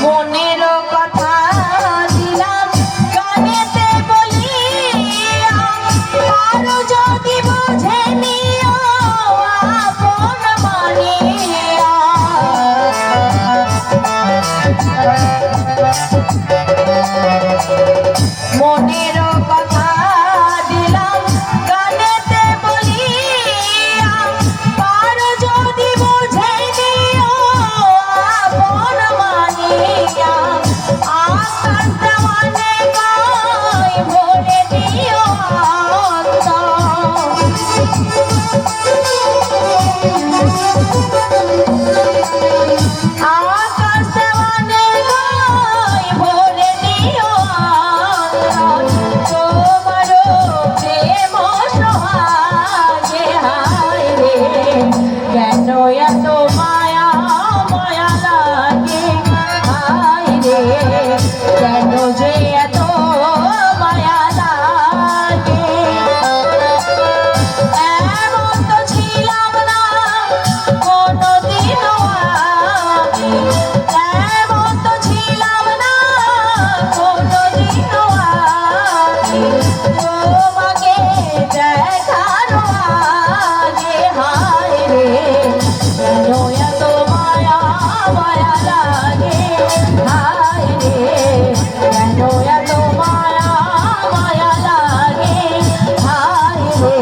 মনের কথা দিলাম কানেতে বলিয়া, আর যদি বুঝে নিও আপন মানিয়া। মনের কথা দিলাম কানেতে বলিয়া, আর যদি বুঝে নিও আপন মানিয়া। আকাশ দেওয়ানে গাই ভরে দিও আকাশ দেওয়ানে গাই ভরে দিও তোমারও প্রেম সোহাগে। হায় রে কেন এত মায়া মায়া লাগে, হায় রে কেন যে এত মায়া লাগে। এমন তো ছিলাম না কোনদিনও আমি, এমন তো ছিলাম না কোনদিনও আমি, তোমাকে দেখার আগে। হায় রে কেন এত মায়া মায়া লাগে, হায় রে কেন এত মায়া মায়া লাগে, হায় রে।